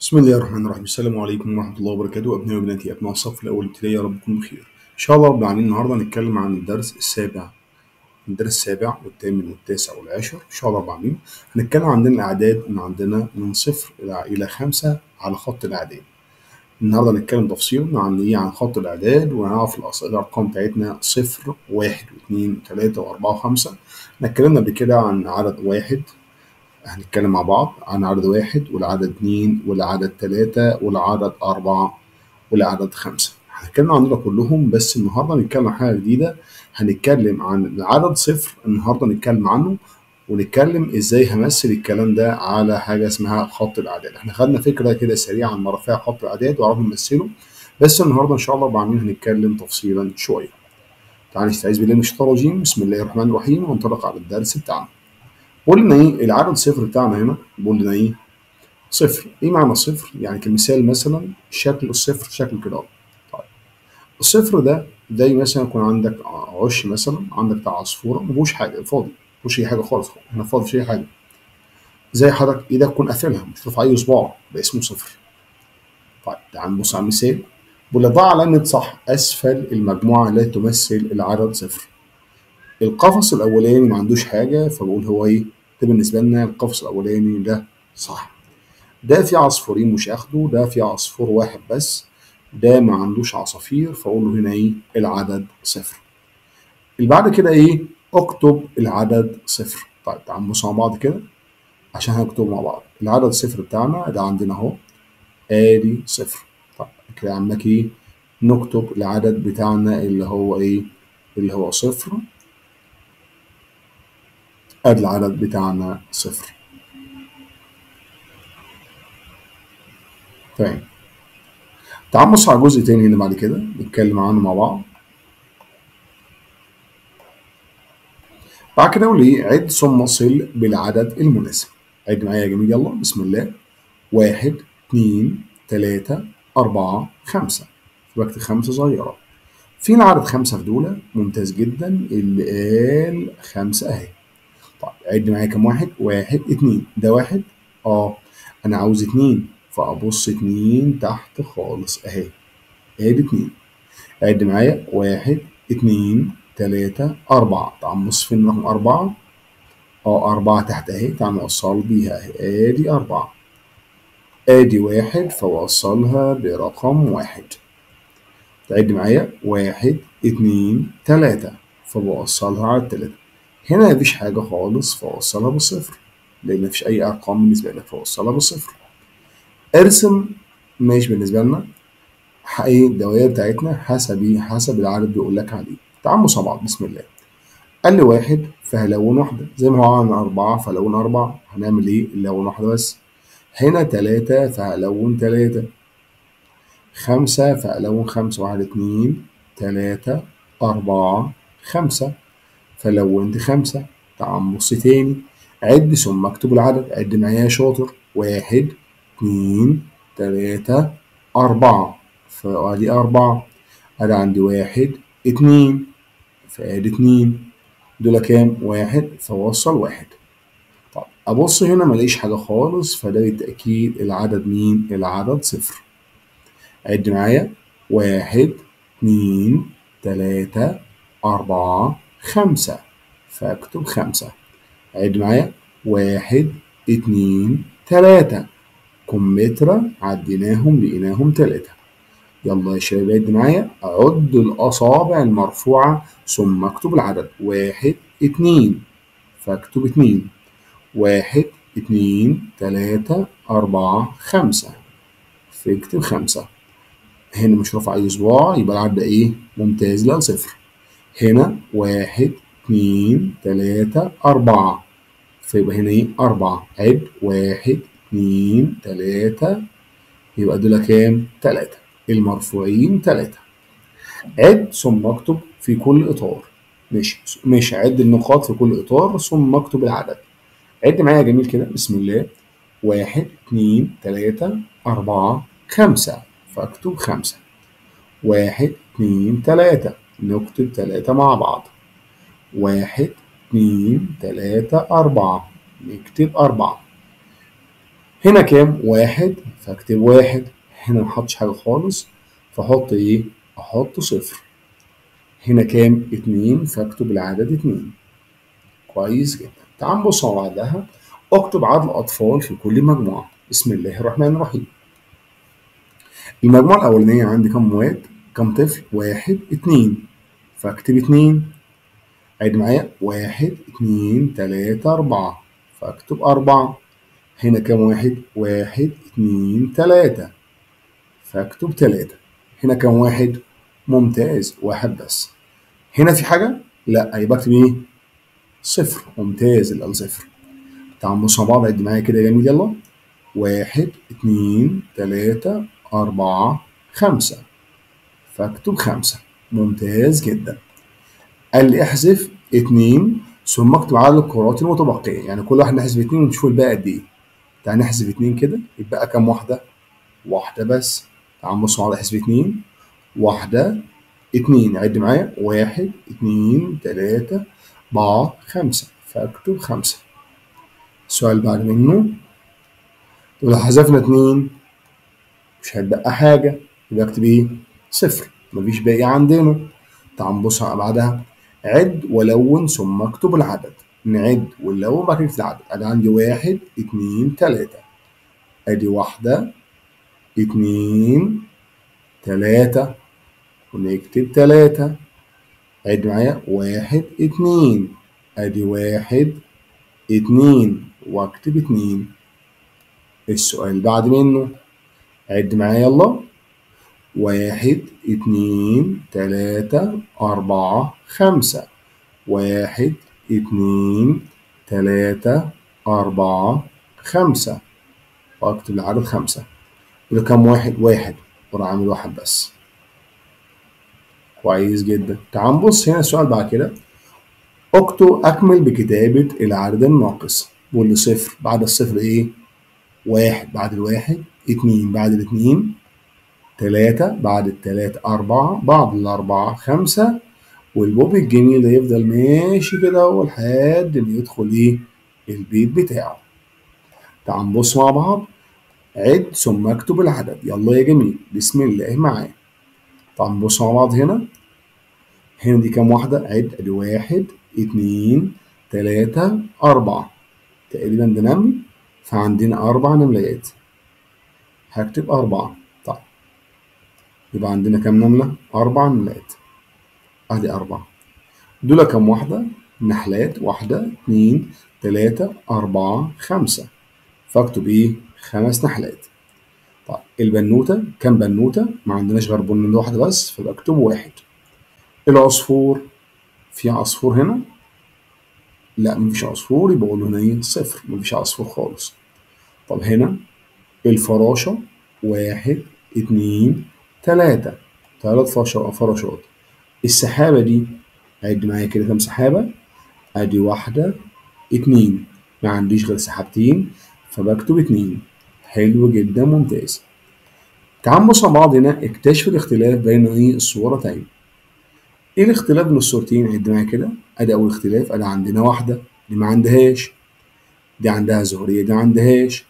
بسم الله الرحمن الرحيم. السلام عليكم ورحمة الله وبركاته. أبنائي وبناتي أبناء الصف الأول ابتدائي، يا رب تكونوا بخير. إن شاء الله رب العالمين النهاردة هنتكلم عن الدرس السابع والثامن والتاسع والعاشر. إن شاء الله رب العالمين هنتكلم عن الأعداد من صفر إلى 5 على خط الأعداد. النهارده هنتكلم تفصيلا عن خط الإعداد، وهنعرف الأرقام بتاعتنا 0 1 و2 و3 و4 و5. اتكلمنا قبل كده عن عدد واحد، هنتكلم مع بعض عن عدد واحد والعدد اتنين والعدد تلاتة والعدد أربعة والعدد خمسة. هنتكلم عنهم كلهم، بس النهارده هنتكلم عن حاجة جديدة. هنتكلم عن العدد صفر النهارده نتكلم عنه، ونتكلم ازاي همثل الكلام ده على حاجة اسمها خط الأعداد. احنا خدنا فكرة كده سريعة عن مرافع خط الأعداد وعرفنا نمثله، بس النهارده إن شاء الله بعدين هنتكلم تفصيلا شوية. تعالى نستعيذ بالله من الشيطان الرجيم. بسم الله الرحمن الرحيم، وننطلق على الدرس بتاعنا. قول لنا ايه العدد صفر بتاعنا هنا؟ بيقول لنا ايه؟ صفر. ايه معنى صفر؟ يعني كمثال مثلا شكل الصفر شكل كده. طيب الصفر ده زي مثلا يكون عندك عش، مثلا عندك بتاع عصفوره ما فيهوش حاجه، فاضي، ما فيهوش اي حاجه خالص، هنا فاضي مفيش اي حاجه. زي حضرتك ايدك تكون قافلها مش ترفع اي صباع، ده اسمه صفر. طيب تعال نبص على المثال. بيقول لك ضع علامه صح اسفل المجموعه التي تمثل العدد صفر. القفص الاولاني ما عندوش حاجه، فبقول هو ايه؟ ده بالنسبه لنا القفص الاولاني ده صح. ده في عصفورين مش اخده، ده في عصفور واحد بس، ده ما عندوش عصافير، فاقول له هنا ايه؟ العدد صفر. اللي بعد كده ايه؟ اكتب العدد صفر. طيب تعال نبص مع بعض كده عشان هنكتب مع بعض. العدد صفر بتاعنا ده عندنا اهو، ادي صفر. طيب كده عندك ايه؟ نكتب العدد بتاعنا اللي هو ايه؟ اللي هو صفر. ادي العدد بتاعنا صفر. تمام. تعال نبص على جزء تاني هنا بعد كده نتكلم عنه مع بعض. بعد كده اقول ايه؟ عد ثم صل بالعدد المناسب. عد معايا يا جميل، يلا بسم الله. واحد اتنين تلاتة أربعة خمسة. بكتب خمسة صغيرة. فين عدد خمسة في دول؟ ممتاز جدا، اللي قال خمسة أهي. طيب عد معايا كام واحد؟ واحد اتنين، ده واحد؟ أنا عاوز اتنين، فأبص اتنين تحت خالص أهي، ادي اتنين. عد معايا واحد اتنين تلاتة أربعة. تعال نبص فين رقم أربعة؟ أربعة تحت أهي، تعال نوصل بيها أهي، آدي أربعة. آدي واحد فوصلها برقم واحد. تعد معايا واحد اتنين تلاتة، فبوصلها على التلاتة. هنا مفيش حاجة خالص فوصلها بالصفر، لأن مفيش أي أرقام بالنسبة لك فوصلها بالصفر. ارسم ماشي بالنسبة لنا إيه الدوائر بتاعتنا حسب العدد بيقول لك عليه. تعال نبص مع بعض بسم الله. قال لي واحد فهلون واحدة، زي ما هو عن أربعة فهلون أربعة، هنعمل إيه؟ نلون واحدة بس. هنا تلاتة فهلون تلاتة. خمسة فهلون خمسة، واحد اتنين تلاتة أربعة خمسة، فلونت خمسة. تعال نبص تاني. عد ثم اكتب العدد. عد معايا يا شاطر. واحد اتنين تلاتة أربعة، فأدي أربعة. أنا عندي واحد اتنين، فأدي اتنين. دول كام؟ واحد، فوصل واحد. طب أبص هنا ملاقيش حاجة خالص، فده بالتأكيد العدد مين؟ العدد صفر. عد معايا. واحد اتنين تلاتة أربعة خمسة، فأكتب خمسة. عد معايا. واحد اتنين تلاتة، كمثرى عديناهم لقيناهم تلاتة. يلا يا شباب عد معايا. عد الأصابع المرفوعة ثم اكتب العدد. واحد اتنين، فاكتب اتنين. واحد اتنين تلاتة أربعة خمسة، فاكتب خمسة. هنا مش رافع أي صباع، يبقى العدد ده إيه؟ ممتاز، لا صفر. هنا واحد اتنين تلاتة أربعة، فيبقى هنا إيه؟ أربعة. عد واحد اتنين تلاتة، يبقى دول كام؟ تلاتة. المرفوعين تلاتة. عد ثم اكتب في كل إطار. ماشي عد النقاط في كل إطار ثم اكتب العدد. عد معايا يا جميل كده بسم الله. واحد اتنين تلاتة أربعة خمسة، فاكتب خمسة. واحد اتنين تلاتة، نكتب تلاتة مع بعض. واحد اتنين تلاتة أربعة، نكتب أربعة. هنا كام؟ واحد، فاكتب واحد. هنا محطش حاجة خالص، فاحط ايه؟ احط صفر. هنا كام؟ اتنين، فاكتب العدد اتنين. كويس جدا. تعال نبص مع بعضها. اكتب عدد الأطفال في كل مجموعة. بسم الله الرحمن الرحيم. المجموعة الأولانية عندي كم واد؟ كم طفل؟ واحد، اتنين، فاكتب اتنين. عد معايا، واحد، اتنين، تلاتة، أربعة، فاكتب أربعة. هنا كم واحد؟ واحد، اتنين، تلاتة، فاكتب تلاتة. هنا كم واحد؟ ممتاز، واحد بس. هنا في حاجة؟ لا، يبقى اكتب ايه؟ صفر. ممتاز، يبقى صفر. تعالوا نبص مع بعض. عد معايا كده يا جميل يلا. واحد، اتنين، تلاتة، أربعة، خمسة، فاكتب خمسة. ممتاز جدا. قال لي احذف اتنين ثم اكتب عدد الكرات المتبقية، يعني كل واحد نحذف اتنين ونشوف الباقي قد ايه. تعال نحذف اتنين كده، يبقى كام واحدة؟ واحدة بس. تعال نبص على احذف اتنين. واحدة، اتنين، عد معايا، واحد، اتنين، تلاتة، أربعة، خمسة، فاكتب خمسة. السؤال بعد منه، لو حذفنا اتنين مش هيتبقى حاجة، يبقى اكتب ايه؟ صفر، مفيش باقي عندنا. تعال نبص على بعدها. عد ولون ثم اكتب العدد. نعد ونلون بعد كده نكتب العدد. ادي عندي واحد، اتنين، تلاتة. ادي واحدة، اتنين، تلاتة، ونكتب تلاتة. عد معايا، واحد، اتنين. ادي واحد، اتنين، واكتب اتنين. السؤال بعد منه. عد معايا يلا. واحد، اتنين، تلاتة، أربعة، خمسة. واحد، اتنين، تلاتة، أربعة، خمسة، وأكتب العدد خمسة. يبقى كام واحد؟ واحد، وأنا عامل واحد بس. كويس جدا. تعال نبص هنا السؤال بعد كده. اكتب أكمل بكتابة العدد الناقص. بقول لي صفر، بعد الصفر إيه؟ واحد، بعد الواحد اتنين، بعد الاتنين تلاتة، بعد التلاتة أربعة، بعد الأربعة خمسة، والبوب الجميل ده يفضل ماشي كده هو لحد ما يدخل ايه؟ البيت بتاعه. تعال نبص مع بعض. عد ثم اكتب العدد. يلا يا جميل، بسم الله معايا. تعال نبص مع بعض هنا. هنا دي كام واحدة؟ عد. ادي واحد، اتنين، تلاتة، أربعة. تقريبا ده نمل، فعندنا أربع نملات. هكتب أربعة. طيب يبقى عندنا كام نملة؟ أربع نملات. أدي أربعة. دول كام واحدة؟ نحلات. واحدة، اتنين، تلاتة، أربعة، خمسة، فاكتب إيه؟ خمس نحلات. طيب البنوتة كام بنوتة؟ ما عندناش غير بنوتة واحدة بس، فبكتب واحد. العصفور، في عصفور هنا؟ لا مفيش عصفور، يبقى أقول هنا إيه؟ صفر، مفيش عصفور خالص. طب هنا الفراشة، واحد، اتنين، تلاتة، تلات فراشات. السحابة دي، عد معايا كده كام سحابة؟ أدي واحدة، اتنين، ما عنديش غير سحابتين، فبكتب اتنين. حلو جدا، ممتاز. تعال نبص مع بعض هنا. اكتشف الاختلاف بين ايه؟ الصورتين. ايه الاختلاف بين الصورتين؟ عد معايا كده. ادي اول اختلاف، ادي عندنا واحدة دي ما عندهاش، دي عندها زهرية دي ما عندهاش،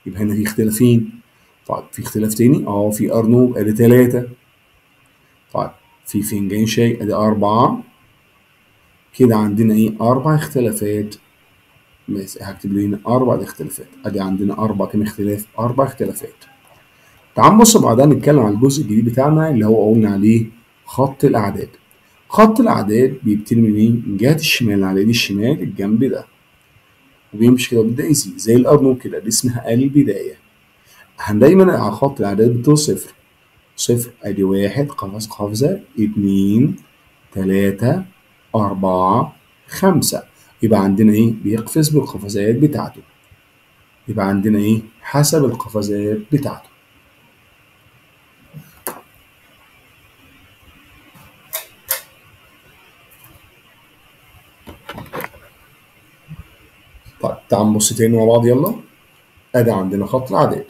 يبقى هنا في اختلافين. طيب في اختلاف تاني، في ارنوب، ادي تلاتة. طيب في فنجان شاي، ادي أربعة. كده عندنا ايه؟ أربع اختلافات. ماشي، هكتب له هنا أربع اختلافات. أدي عندنا أربع كام اختلاف؟ أربع اختلافات. تعال نبص بعدها نتكلم عن الجزء الجديد بتاعنا اللي هو قلنا عليه خط الأعداد. خط الأعداد بيبتدي من إيه؟ من جهة الشمال، على إيد الشمال الجنب ده، وبيمشي كده وبيبدأ يزيد زي الأرنب كده، دي اسمها البداية. دايما على خط الأعداد بتوع صفر. صفر، أدي واحد قفزة، اتنين، تلاتة، أربعة، خمسة. يبقى عندنا إيه؟ بيقفز بالقفزات بتاعته. يبقى عندنا إيه؟ حسب القفزات بتاعته. طيب تعال نبص تاني مع بعض يلا. ادي عندنا خط الاعداد.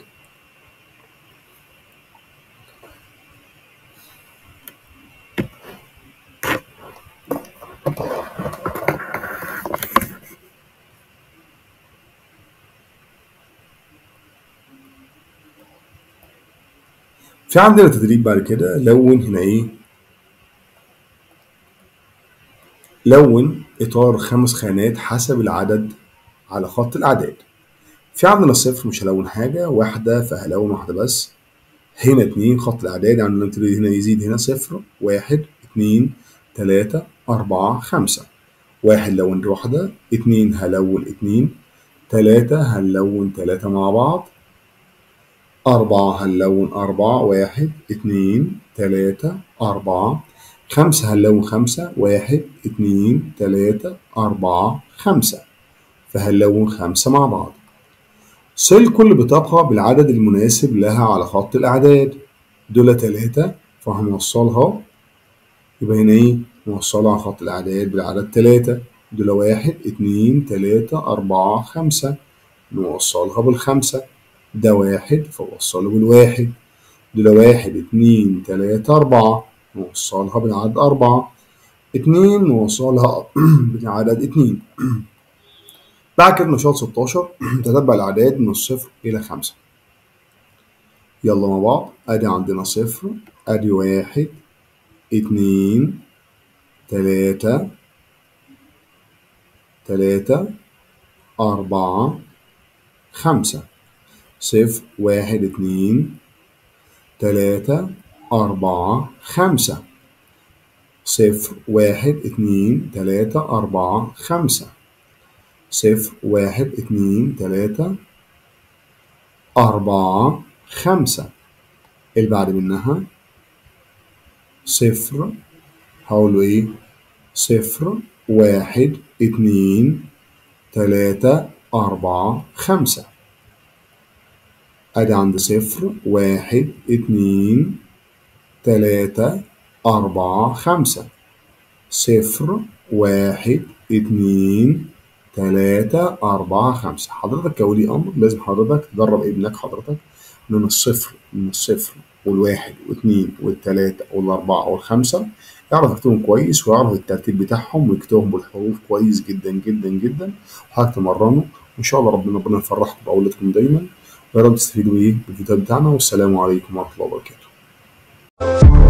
في عندنا تدريب بعد كده، لون هنا ايه؟ لون اطار 5 خانات حسب العدد على خط الاعداد. في عندنا صفر مش هلون حاجة، واحدة فهلون واحدة بس. هنا 2 خط الأعداد، يعني نبتدي هنا يزيد، هنا 0 1 2 3 4 5. 1 لون واحدة، 2 هلون 2، 3 هنلون 3 مع بعض، 4 هنلون 4 1 2 3 4، 5 هنلون 5 1 2 3 4 5، فهنلون 5 مع بعض. صل كل بطاقة بالعدد المناسب لها على خط الأعداد. دول 3 فهنوصلها، يبقى هنا إيه؟ نوصلها على خط الأعداد بالعدد 3. دول 1 2 3 4 5، نوصلها بالخمسة. ده 1 فوصله بالواحد. دول 1 2 3 4، نوصلها بالعدد 4. 2 نوصلها بالعدد 2. بعد كده نشاط 16 تتبع الأعداد من الصفر إلى 5. يلا مع بعض. ادي عندنا 0، ادي 1 2 3 4 5. 0 1 2 3 4 5. 0 1 2 3 4 5. 0 1 2 3 4 5. اللي بعد منها 0، هقوله ايه؟ 0 1 2 3 4 5. ادي عند 0 1 2 3 4 5. 0 1 2 3 4 5. حضرتك كولي امر لازم حضرتك تدرب ابنك حضرتك من الصفر والواحد واثنين والثلاثة والأربعة والخمسة، يعرف يكتبهم كويس ويعرف الترتيب بتاعهم ويكتبهم بالحروف كويس جدا جدا جدا. وحضرتك تمرنوا وإن شاء الله ربنا يفرحكم بأولادكم دايما، ويا رب تستفيدوا بالفيديو بتاعنا. والسلام عليكم ورحمة الله وبركاته.